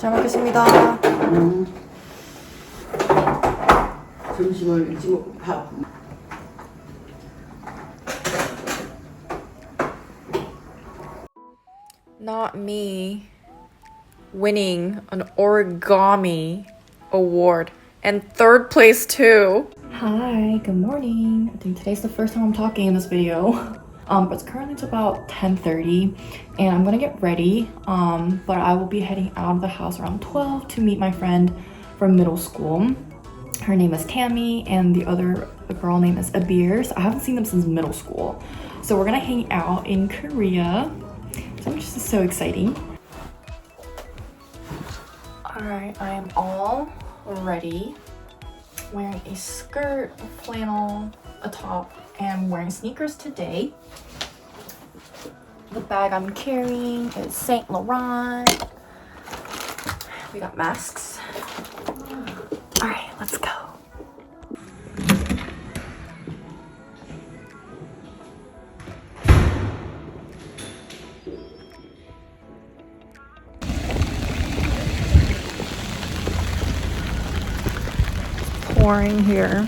잘 먹겠습니다. 점심을 일찍 먹고 밥. Not me winning an origami award and third place too. Hi, good morning. I think today's the first time I'm talking in this video. It's currently it's about 10:30 and I'm gonna get ready. But I will be heading out of the house around 12 to meet my friend from middle school. Her name is Tammy and the other girl name is Abir. So I haven't seen them since middle school. So we're gonna hang out in Korea. So it's just so exciting. Alright, I am all ready. Wearing a skirt, a flannel, a top, and wearing sneakers today. The bag I'm carrying is Saint Laurent. We got masks. Alright, let's go. Pouring here.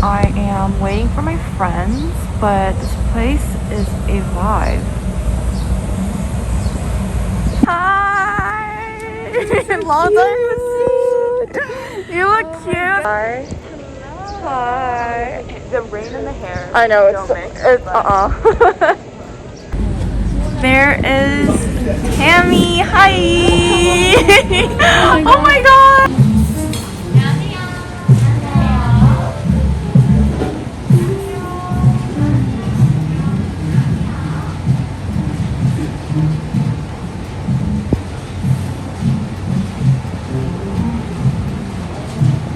I am waiting for my friends, but this place is a vibe. Hi! Long time no see! You look cute! Hi. Hi. The rain and the hair. I know, don't mix, There is Tammy. Hi! Oh my god!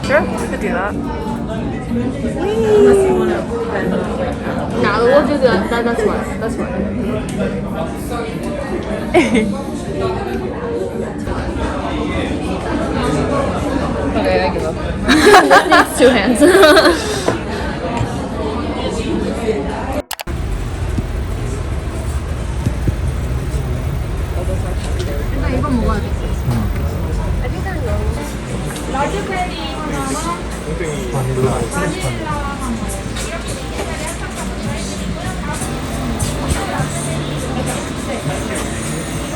Sure, we could do that. Unless you want to open. No, we'll do that. That's fine. That's fine. Okay, I give up. This needs 2 hands. 나 이거 먹어야 돼. I think they're low. Large patty.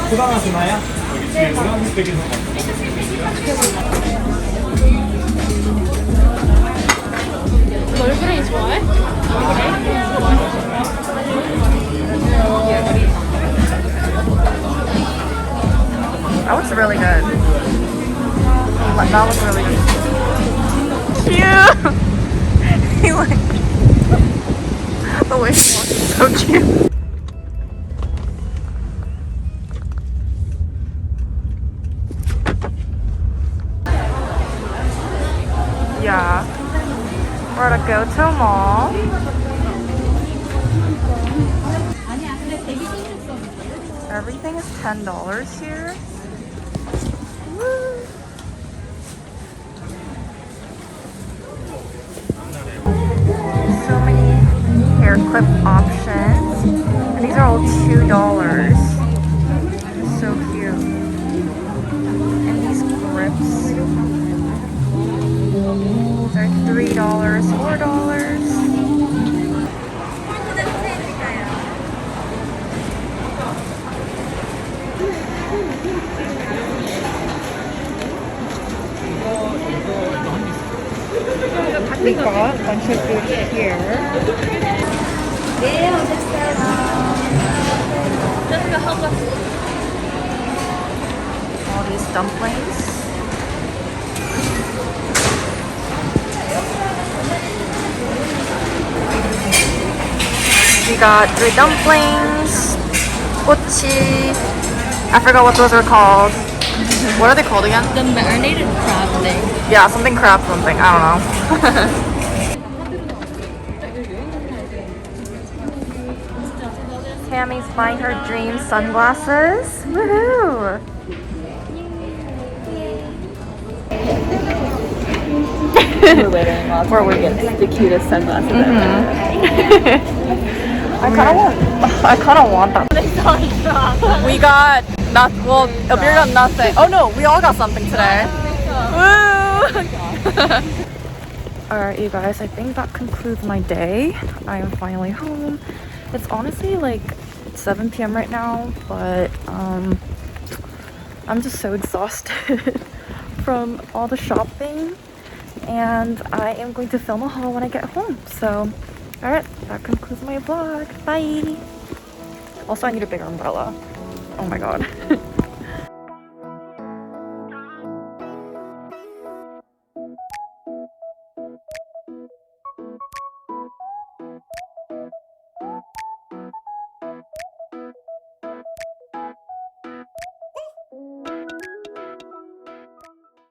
포장하시나요? 여기 뒤에 노란색 되게서 얼그레이 좋아해? That looks really good. That looks really good. Cute! He like the way he walks is so cute. Yeah. We're at a go-to mall. Everything is $10 here. Woo. So many hair clip options. And these are all $2. So cute. And these grips. They're $3, $4. We got a bunch of food here. All these dumplings. we got 3 dumplings, mochi. I forgot what those are called. What are they called again? The marinated crab thing. Yeah, something crab something. I don't know. Tammy's buying her dream sunglasses. Woohoo! We're waiting while we get the cutest sunglasses ever. I kind of want that. We got nothing. Well, Abir got nothing. Oh no, we all got something today. Woo! Alright, you guys, I think that concludes my day. I am finally home. It's honestly like 7 p.m. right now, but I'm just so exhausted from all the shopping, and I am going to film a haul when I get home. So, alright, that concludes my vlog. Bye! Also, I need a bigger umbrella. Oh my god.